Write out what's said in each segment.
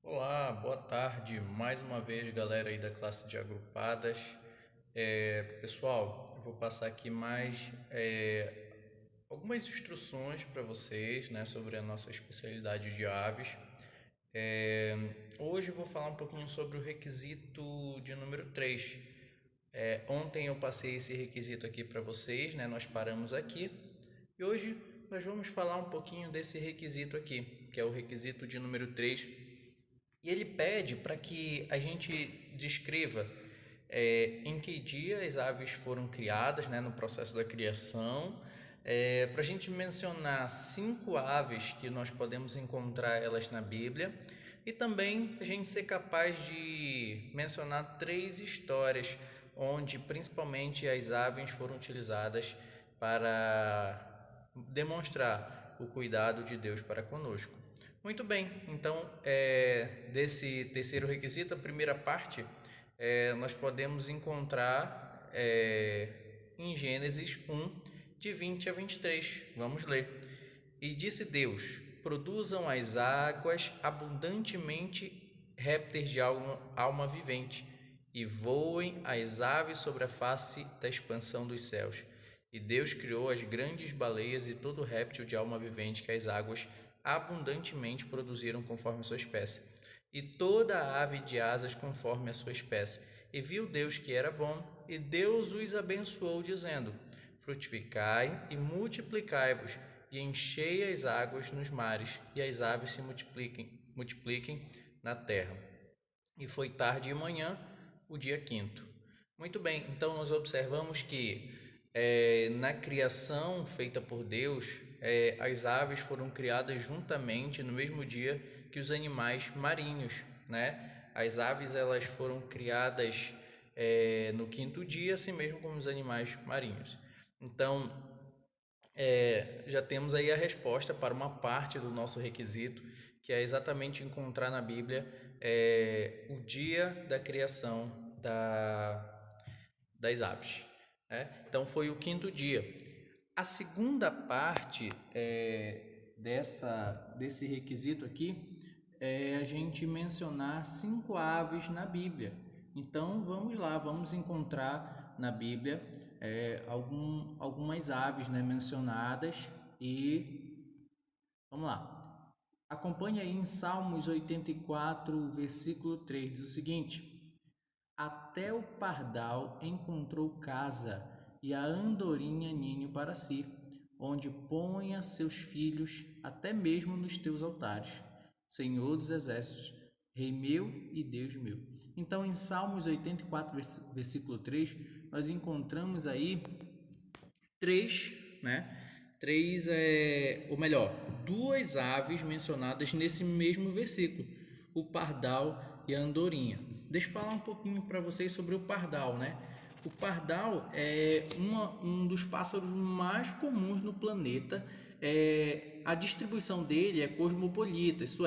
Olá, boa tarde. Mais uma vez, galera aí da classe de agrupadas. Pessoal, eu vou passar aqui algumas instruções para vocês, né, sobre a nossa especialidade de aves. É, Hoje eu vou falar um pouquinho sobre o requisito de número 3. Ontem eu passei esse requisito aqui para vocês, né, nós paramos aqui. E hoje nós vamos falar um pouquinho desse requisito aqui, que é o requisito de número 3. E ele pede para que a gente descreva em que dia as aves foram criadas, né, no processo da criação, para a gente mencionar 5 aves que nós podemos encontrar elas na Bíblia e também a gente ser capaz de mencionar 3 histórias onde principalmente as aves foram utilizadas para demonstrar o cuidado de Deus para conosco. Muito bem, então desse terceiro requisito, a primeira parte, nós podemos encontrar em Gênesis 1, de 20 a 23. Vamos ler. E disse Deus: produzam as águas abundantemente répteis de alma vivente, e voem as aves sobre a face da expansão dos céus. E Deus criou as grandes baleias e todo réptil de alma vivente que as águas abundantemente produziram conforme a sua espécie, e toda a ave de asas conforme a sua espécie. E viu Deus que era bom, e Deus os abençoou, dizendo: frutificai e multiplicai-vos, e enchei as águas nos mares, e as aves se multipliquem na terra. E foi tarde e manhã, o dia quinto. Muito bem, então nós observamos que na criação feita por Deus, as aves foram criadas juntamente no mesmo dia que os animais marinhos, né? As aves elas foram criadas no quinto dia, assim mesmo como os animais marinhos. Então, já temos aí a resposta para uma parte do nosso requisito, que é exatamente encontrar na Bíblia o dia da criação das aves, né? Então foi o quinto dia. A segunda parte desse requisito aqui é a gente mencionar 5 aves na Bíblia. Então vamos lá, vamos encontrar na Bíblia algumas aves, né, mencionadas, e vamos lá. Acompanhe aí em Salmos 84, versículo 3, diz o seguinte: até o pardal encontrou casa, e a andorinha ninho para si, onde ponha seus filhos, até mesmo nos teus altares. Senhor dos exércitos, Rei meu e Deus meu. Então, em Salmos 84, versículo 3, nós encontramos aí três, né? Três, ou melhor, duas aves mencionadas nesse mesmo versículo, o pardal e a andorinha. Deixa eu falar um pouquinho para vocês sobre o pardal, né? O pardal é um dos pássaros mais comuns no planeta. A distribuição dele é cosmopolita, isso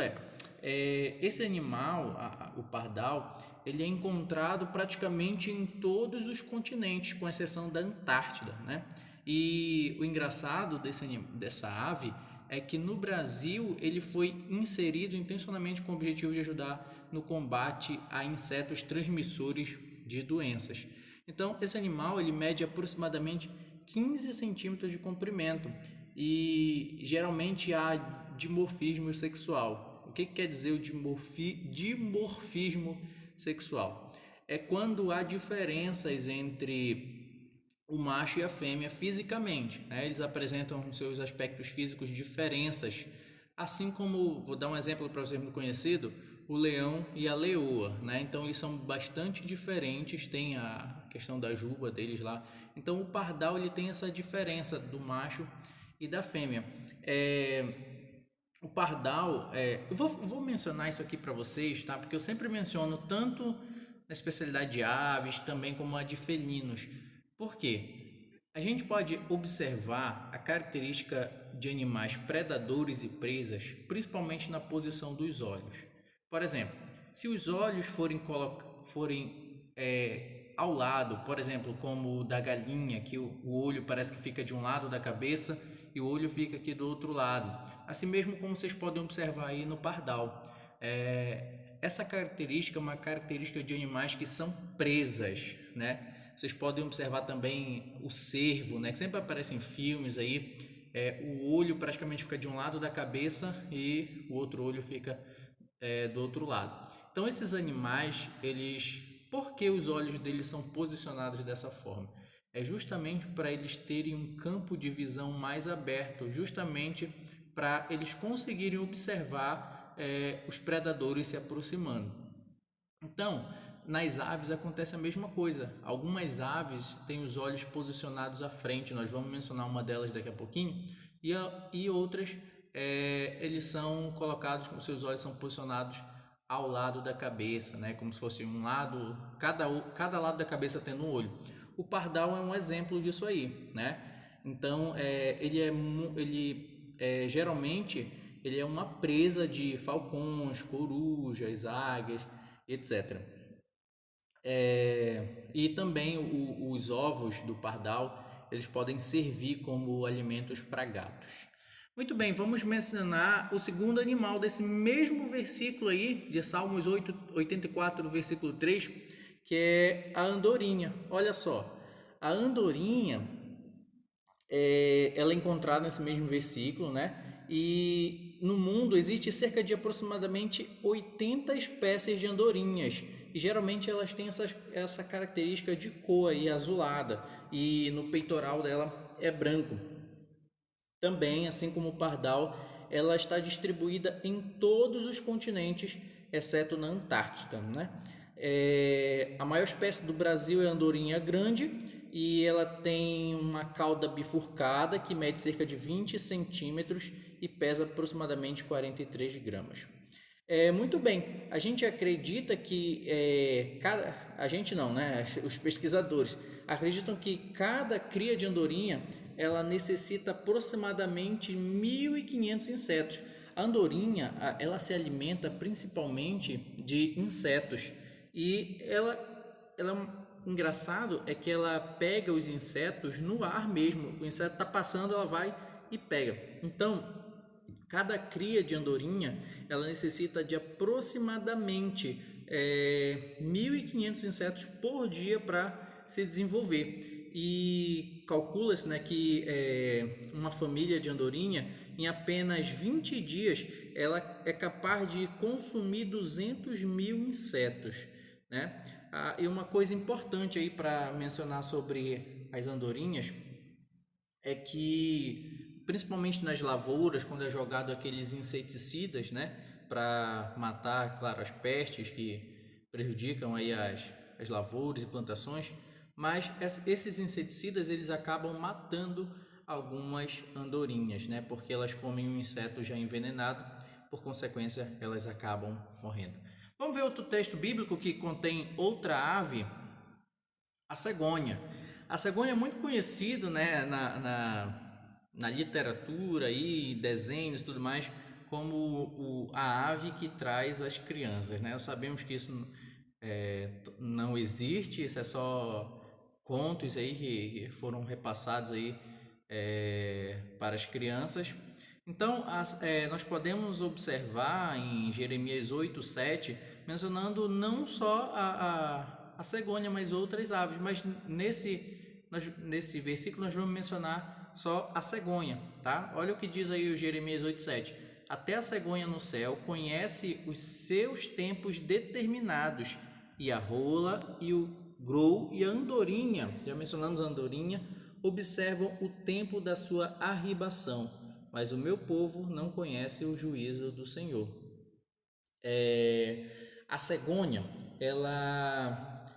esse animal, o pardal, ele é encontrado praticamente em todos os continentes, com exceção da Antártida, né? E o engraçado dessa ave é que no Brasil ele foi inserido intencionalmente com o objetivo de ajudar no combate a insetos transmissores de doenças. Então, esse animal ele mede aproximadamente 15 centímetros de comprimento e geralmente há dimorfismo sexual. O que quer dizer o dimorfismo sexual? É quando há diferenças entre o macho e a fêmea fisicamente, né? Eles apresentam seus aspectos físicos diferenças, assim como, vou dar um exemplo para você muito conhecido, o leão e a leoa, né? Então eles são bastante diferentes, tem a questão da juba deles lá. Então o pardal ele tem essa diferença do macho e da fêmea. O pardal, eu vou mencionar isso aqui para vocês, tá? Porque eu sempre menciono tanto na especialidade de aves, também como a de felinos. Por quê? A gente pode observar a característica de animais predadores e presas, principalmente na posição dos olhos. Por exemplo, se os olhos forem ao lado, por exemplo, como o da galinha, que o olho parece que fica de um lado da cabeça e o olho fica aqui do outro lado. Assim mesmo como vocês podem observar aí no pardal. essa característica é uma característica de animais que são presas, né? Vocês podem observar também o cervo, né? Que sempre aparece em filmes aí. O olho praticamente fica de um lado da cabeça e o outro olho fica do outro lado. Então esses animais, por que os olhos deles são posicionados dessa forma? É justamente para eles terem um campo de visão mais aberto, justamente para eles conseguirem observar os predadores se aproximando. Então, nas aves acontece a mesma coisa. Algumas aves têm os olhos posicionados à frente, nós vamos mencionar uma delas daqui a pouquinho, e outras eles são colocados, com seus olhos são posicionados ao lado da cabeça, né? Como se fosse um lado, cada lado da cabeça tendo um olho. O pardal é um exemplo disso aí, né? Então, geralmente ele é uma presa de falcões, corujas, águias, etc. E também os ovos do pardal, eles podem servir como alimentos para gatos. Muito bem, vamos mencionar o segundo animal desse mesmo versículo aí, de Salmos 84, versículo 3, que é a andorinha. Olha só, a andorinha, ela é encontrada nesse mesmo versículo, né? E no mundo existe cerca de aproximadamente 80 espécies de andorinhas. E geralmente elas têm essa característica de cor aí, azulada. E no peitoral dela é branco. Também, assim como o pardal, ela está distribuída em todos os continentes, exceto na Antártida, né? A maior espécie do Brasil é a andorinha grande e ela tem uma cauda bifurcada que mede cerca de 20 centímetros e pesa aproximadamente 43 gramas. Muito bem, a gente acredita que a gente não, né? Os pesquisadores acreditam que cada cria de andorinha ela necessita aproximadamente 1.500 insetos. A andorinha ela se alimenta principalmente de insetos e engraçado é que ela pega os insetos no ar mesmo. O inseto está passando, ela vai e pega. Então, cada cria de andorinha ela necessita de aproximadamente 1.500 insetos por dia para se desenvolver. E calcula-se, né, que uma família de andorinha, em apenas 20 dias, ela é capaz de consumir 200 mil insetos, né? E uma coisa importante aí para mencionar sobre as andorinhas é que, principalmente nas lavouras, quando é jogado aqueles inseticidas, né, para matar, claro, as pestes que prejudicam aí as lavouras e plantações, mas esses inseticidas eles acabam matando algumas andorinhas, né, porque elas comem um inseto já envenenado, por consequência elas acabam morrendo. Vamos ver outro texto bíblico que contém outra ave, a cegonha. A cegonha é muito conhecido, né, na literatura e desenhos e tudo mais, como a ave que traz as crianças, né? Nós sabemos que isso não existe, isso é só contos aí que foram repassados aí para as crianças. Então, nós podemos observar em Jeremias 8:7 mencionando não só a cegonha, mas outras aves. Mas nesse versículo nós vamos mencionar só a cegonha, tá? Olha o que diz aí o Jeremias 8:7. Até a cegonha no céu conhece os seus tempos determinados, e a rola, e o grou, e a andorinha, já mencionamos a andorinha, observam o tempo da sua arribação, mas o meu povo não conhece o juízo do Senhor. A cegonha, ela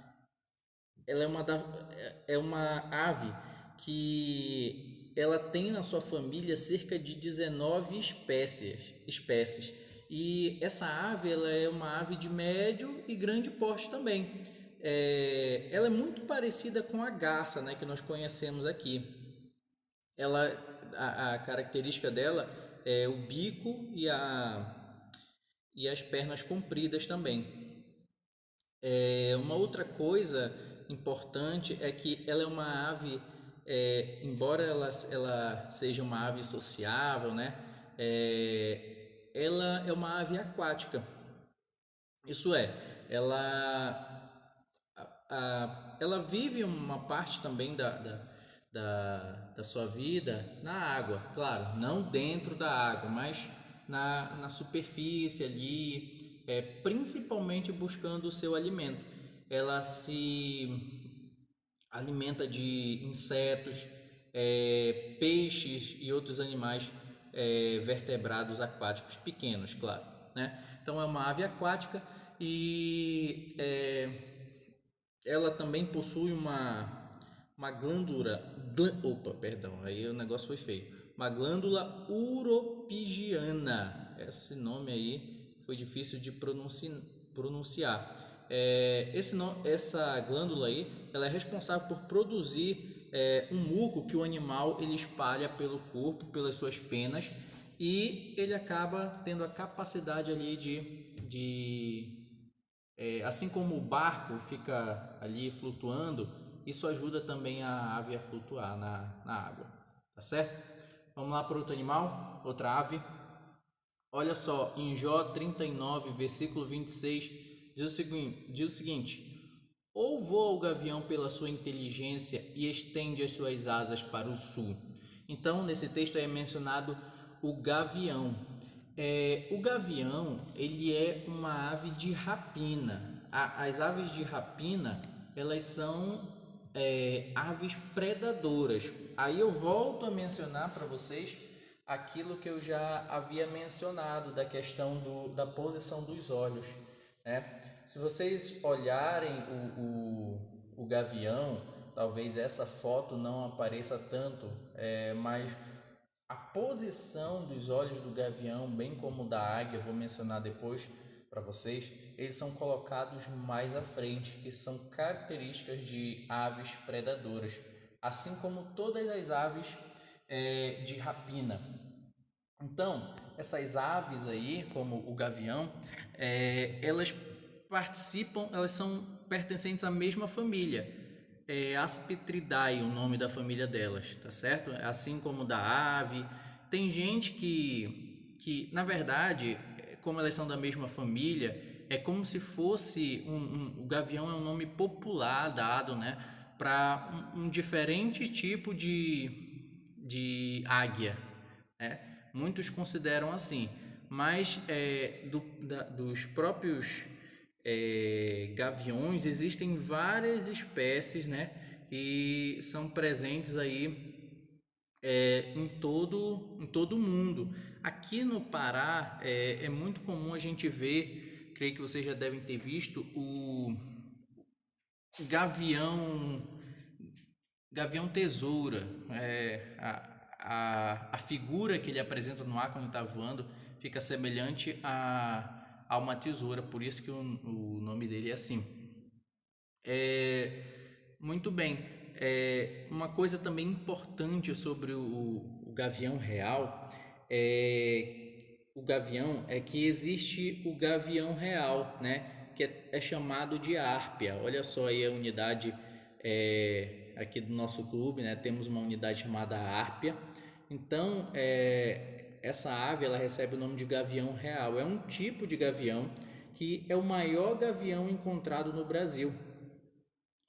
é uma ave que ela tem na sua família cerca de 19 espécies. E essa ave ela é uma ave de médio e grande porte também. Ela é muito parecida com a garça, né, que nós conhecemos aqui. A característica dela é o bico e as pernas compridas também. Uma outra coisa importante é que ela é uma ave, embora ela seja uma ave sociável, né? Ela é uma ave aquática. Isso é, ela vive uma parte também da sua vida na água, claro, não dentro da água, mas na superfície ali, principalmente buscando o seu alimento. Ela se alimenta de insetos, peixes e outros animais vertebrados aquáticos pequenos, claro, né? Então é uma ave aquática e ela também possui uma opa, perdão, aí o negócio foi feio. Uma glândula uropigiana. Esse nome aí foi difícil de pronunciar. Essa glândula aí, ela é responsável por produzir um muco que o animal ele espalha pelo corpo, pelas suas penas, e ele acaba tendo a capacidade ali assim como o barco fica ali flutuando, isso ajuda também a ave a flutuar na água, tá certo? Vamos lá para outro animal, outra ave. Olha só, em Jó 39, versículo 26, diz o seguinte: ou voa o gavião pela sua inteligência e estende as suas asas para o sul. Então, nesse texto é mencionado o gavião. O gavião, ele é uma ave de rapina. As aves de rapina, elas são aves predadoras. Aí eu volto a mencionar para vocês aquilo que eu já havia mencionado da questão da posição dos olhos, né? Se vocês olharem o gavião, talvez essa foto não apareça tanto, mas a posição dos olhos do gavião, bem como da águia, vou mencionar depois para vocês, eles são colocados mais à frente, que são características de aves predadoras, assim como todas as aves de rapina. Então, essas aves aí, como o gavião, elas participam, elas são pertencentes à mesma família. Aspitridae, o nome da família delas, tá certo? Assim como da ave. Tem gente que na verdade, como elas são da mesma família, é como se fosse o gavião é um nome popular dado, né, para um diferente tipo de águia, né? Muitos consideram assim, mas dos próprios gaviões existem várias espécies, né, que são presentes aí em todo o mundo. Aqui no Pará é muito comum a gente ver, creio que vocês já devem ter visto, o gavião Gavião Tesoura, a figura que ele apresenta no ar quando está voando fica semelhante a uma tesoura, por isso que o nome dele é assim. Muito bem, uma coisa também importante sobre o gavião real o gavião é que existe o gavião real, né? Que é chamado de árpia. Olha só aí a unidade aqui do nosso clube, né? Temos uma unidade chamada árpia. Então, essa ave ela recebe o nome de gavião real. É um tipo de gavião que é o maior gavião encontrado no Brasil.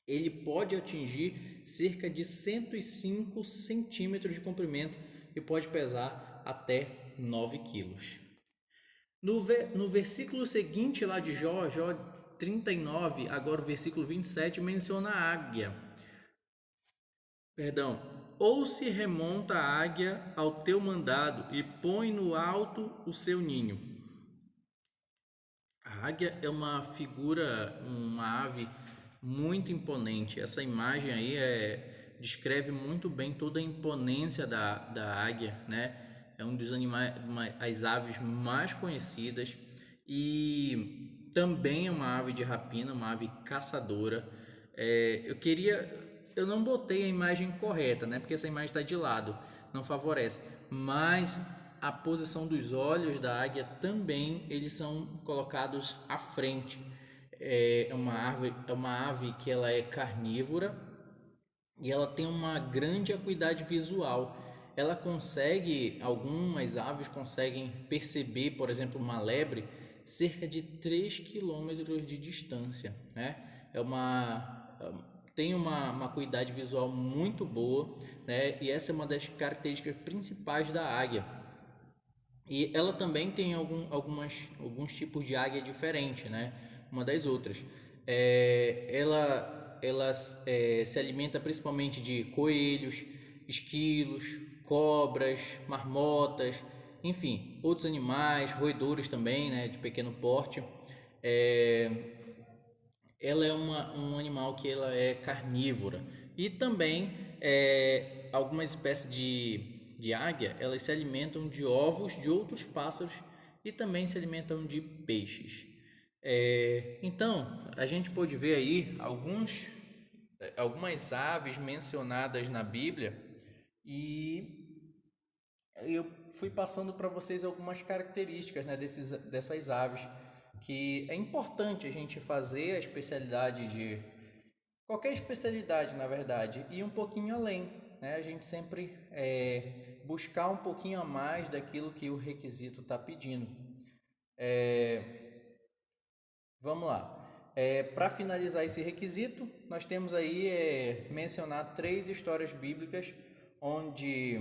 Ele pode atingir cerca de 105 centímetros de comprimento e pode pesar até 9 quilos. No versículo seguinte lá de Jó 39, agora o versículo 27, menciona a águia. Perdão. Ou se remonta a águia ao teu mandado e põe no alto o seu ninho. A águia é uma figura, uma ave muito imponente. Essa imagem aí descreve muito bem toda a imponência da águia, né? É um dos animais, as aves mais conhecidas e também é uma ave de rapina, uma ave caçadora. Eu não botei a imagem correta, né? Porque essa imagem está de lado, não favorece. Mas a posição dos olhos da águia também eles são colocados à frente. É uma ave que ela é carnívora e ela tem uma grande acuidade visual. Algumas aves conseguem perceber, por exemplo, uma lebre cerca de 3 quilômetros de distância, né? Tem uma acuidade visual muito boa, né? E essa é uma das características principais da águia. E ela também tem alguns tipos de águia diferente, né? Uma das outras. Ela se alimenta principalmente de coelhos, esquilos, cobras, marmotas, enfim, outros animais, roedores também, né? De pequeno porte. É, ela é um animal que ela é carnívora. E também algumas espécies de águia, elas se alimentam de ovos de outros pássaros e também se alimentam de peixes. Então, a gente pode ver aí algumas aves mencionadas na Bíblia, e eu fui passando para vocês algumas características, né, dessas aves, que é importante a gente fazer a especialidade de qualquer especialidade, na verdade, e um pouquinho além, né? A gente sempre buscar um pouquinho a mais daquilo que o requisito está pedindo. Vamos lá. Para finalizar esse requisito, nós temos aí mencionar 3 histórias bíblicas onde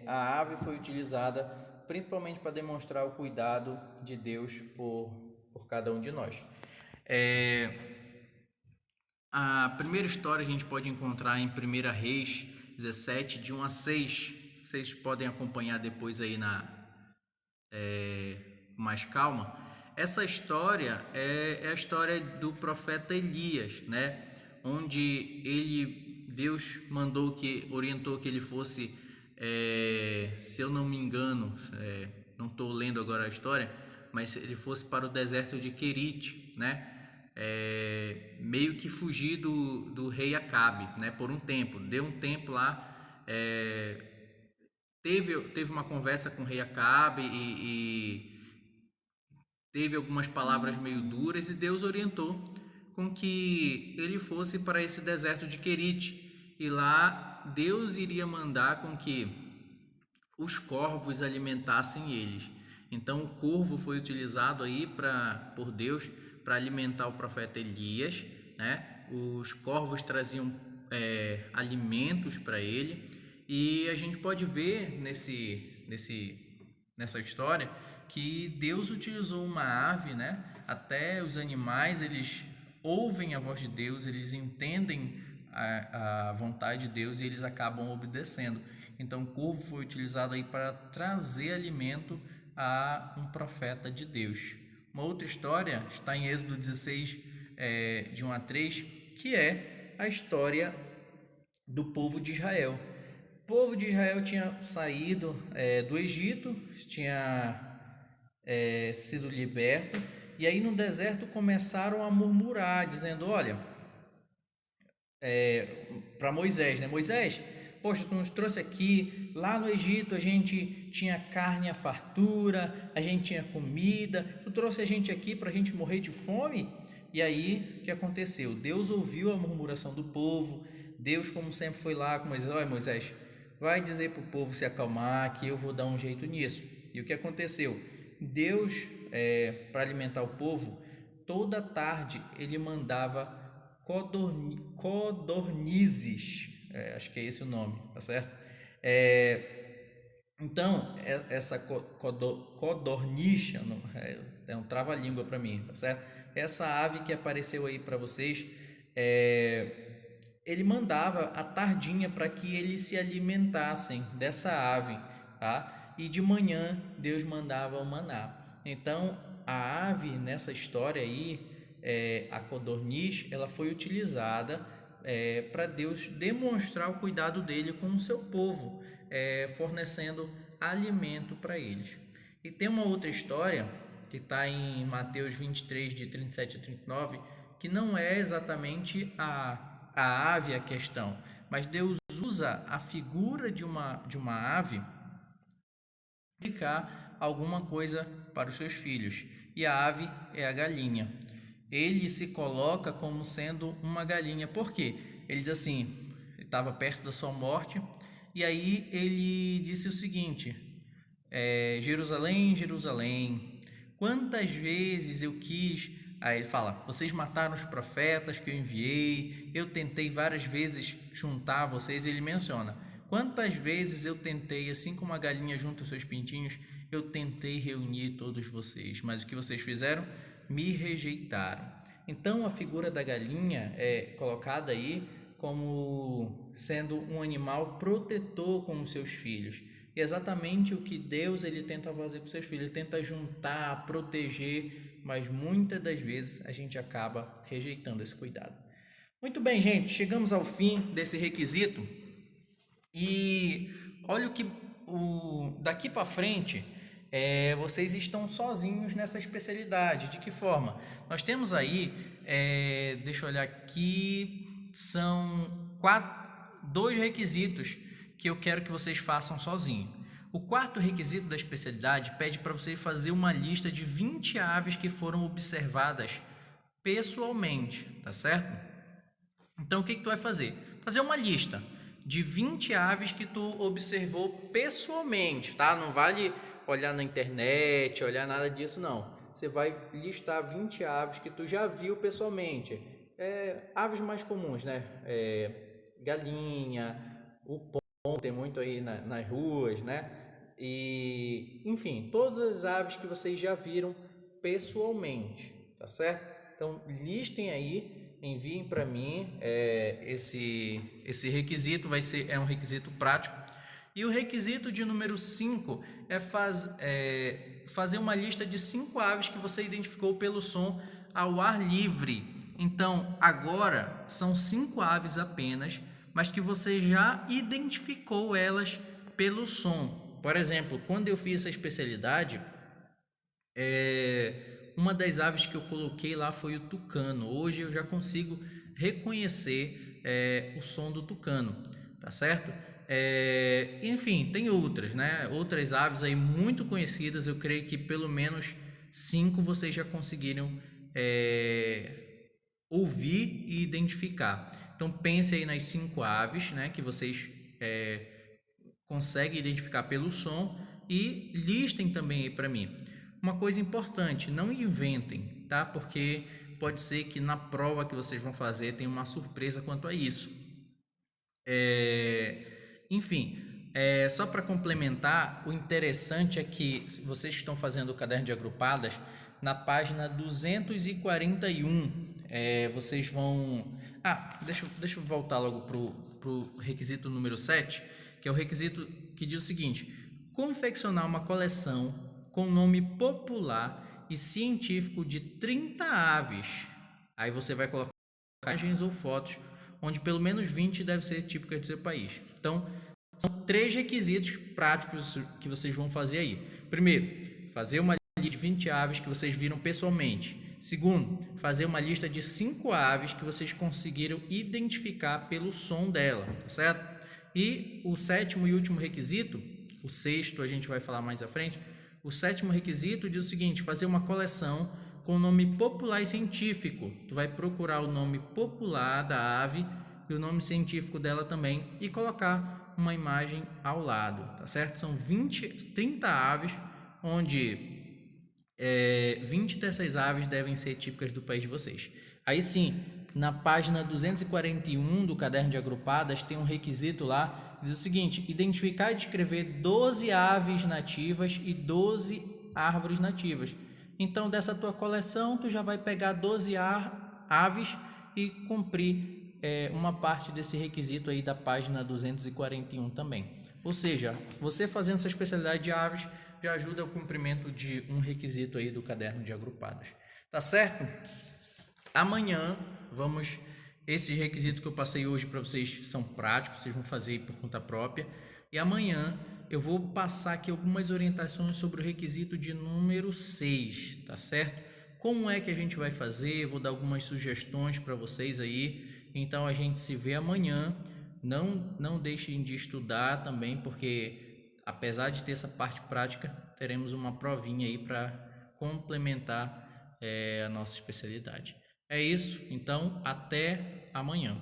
a ave foi utilizada principalmente para demonstrar o cuidado de Deus por cada um de nós. A primeira história a gente pode encontrar em 1 Reis 17, de 1 a 6. Vocês podem acompanhar depois aí com mais calma. Essa história é a história do profeta Elias, né? Onde Deus orientou que ele fosse, se eu não me engano, não estou lendo agora a história, mas ele fosse para o deserto de Querite, né? Meio que fugir do rei Acabe, né? Por um tempo, deu um tempo lá. Teve uma conversa com o rei Acabe e teve algumas palavras meio duras, e Deus orientou com que ele fosse para esse deserto de Querite, e lá Deus iria mandar com que os corvos alimentassem eles. Então o corvo foi utilizado aí por Deus para alimentar o profeta Elias, né? Os corvos traziam alimentos para ele, e a gente pode ver nessa história que Deus utilizou uma ave, né? Até os animais, eles ouvem a voz de Deus, eles entendem a vontade de Deus e eles acabam obedecendo. Então, o corvo foi utilizado aí para trazer alimento a um profeta de Deus. Uma outra história está em Êxodo 16, de 1 a 3, que é a história do povo de Israel. O povo de Israel tinha saído do Egito, tinha sido liberto, e aí no deserto começaram a murmurar, dizendo: olha, para Moisés, né? Moisés, poxa, tu nos trouxe aqui, lá no Egito a gente tinha carne à fartura, a gente tinha comida, tu trouxe a gente aqui para a gente morrer de fome? E aí, o que aconteceu? Deus ouviu a murmuração do povo. Deus, como sempre, foi lá com Moisés: olha, Moisés, vai dizer para o povo se acalmar, que eu vou dar um jeito nisso. E o que aconteceu? Deus, para alimentar o povo, toda tarde ele mandava codornizes, acho que é esse o nome, tá certo? Então, essa codorniz, é um trava-língua para mim, tá certo? Essa ave que apareceu aí para vocês, ele mandava à tardinha para que eles se alimentassem dessa ave, tá? E de manhã Deus mandava o maná. Então, a ave nessa história aí, a codorniz, ela foi utilizada para Deus demonstrar o cuidado dele com o seu povo, fornecendo alimento para eles. E tem uma outra história que está em Mateus 23, de 37 a 39, que não é exatamente a ave a questão, mas Deus usa a figura de uma ave para explicar alguma coisa para os seus filhos. E a ave é a galinha. Ele se coloca como sendo uma galinha. Por quê? Ele diz assim, ele estava perto da sua morte, e aí ele disse o seguinte: Jerusalém, Jerusalém, Quantas vezes eu quis... Aí ele fala, vocês mataram os profetas que eu enviei, eu tentei várias vezes juntar vocês. Ele menciona, quantas vezes eu tentei, assim como a galinha junta os seus pintinhos, eu tentei reunir todos vocês, mas o que vocês fizeram? Me rejeitaram. Então a figura da galinha é colocada aí como sendo um animal protetor com os seus filhos. E é exatamente o que Deus ele tenta fazer com seus filhos, ele tenta juntar, proteger, mas muitas das vezes a gente acaba rejeitando esse cuidado. Muito bem, gente, chegamos ao fim desse requisito e olha o que daqui para frente vocês estão sozinhos nessa especialidade. De que forma? Nós temos aí, deixa eu olhar aqui, são dois requisitos que eu quero que vocês façam sozinhos. O quarto requisito da especialidade pede para você fazer uma lista de 20 aves que foram observadas pessoalmente, tá certo? Então, o que tu vai fazer? Fazer uma lista de 20 aves que tu observou pessoalmente, tá? Não vale olhar na internet, olhar nada disso, não. Você vai listar 20 aves que tu já viu pessoalmente. Aves mais comuns, né? Galinha, o pombo, tem muito aí nas ruas, né? E, enfim, todas as aves que vocês já viram pessoalmente, tá certo? Então, listem aí, enviem para mim esse requisito, é um requisito prático. E o requisito de número 5 é fazer uma lista de 5 aves que você identificou pelo som ao ar livre. Então, agora são 5 aves apenas, mas que você já identificou elas pelo som. Por exemplo, quando eu fiz essa especialidade, uma das aves que eu coloquei lá foi o tucano. Hoje eu já consigo reconhecer o som do tucano, tá certo? Enfim, tem outras, né? Outras aves aí muito conhecidas. Eu creio que pelo menos 5 vocês já conseguiram ouvir e identificar. Então pense aí nas 5 aves, né, que vocês conseguem identificar pelo som e listem também aí para mim. Uma coisa importante, não inventem, tá? Porque pode ser que na prova que vocês vão fazer tenha uma surpresa quanto a isso. Enfim, só para complementar, o interessante é que vocês que estão fazendo o caderno de agrupadas, na página 241, vocês vão... deixa eu voltar logo para o requisito número 7, que é o requisito que diz o seguinte: confeccionar uma coleção com nome popular e científico de 30 aves. Aí você vai colocar imagens ou fotos, onde pelo menos 20 devem ser típicas do seu país. Então, são 3 requisitos práticos que vocês vão fazer aí. Primeiro, fazer uma lista de 20 aves que vocês viram pessoalmente. Segundo, fazer uma lista de 5 aves que vocês conseguiram identificar pelo som dela, certo? E o sétimo e último requisito, o sexto a gente vai falar mais à frente, o sétimo requisito diz o seguinte: fazer uma coleção com o nome popular e científico. Tu vai procurar o nome popular da ave e o nome científico dela também e colocar uma imagem ao lado, tá certo? São 30 aves, onde 20 dessas aves devem ser típicas do país de vocês. Aí sim, na página 241 do caderno de agrupadas tem um requisito lá, diz o seguinte: identificar e descrever 12 aves nativas e 12 árvores nativas. Então, dessa tua coleção, tu já vai pegar 12 aves e cumprir uma parte desse requisito aí da página 241 também. Ou seja, você fazendo essa especialidade de aves já ajuda o cumprimento de um requisito aí do caderno de agrupadas. Tá certo? Amanhã esses requisitos que eu passei hoje para vocês são práticos, vocês vão fazer por conta própria. E amanhã eu vou passar aqui algumas orientações sobre o requisito de número 6, tá certo? Como é que a gente vai fazer? Eu vou dar algumas sugestões para vocês aí. Então a gente se vê amanhã. Não deixem de estudar também, porque apesar de ter essa parte prática, teremos uma provinha aí para complementar a nossa especialidade. É isso, então até amanhã.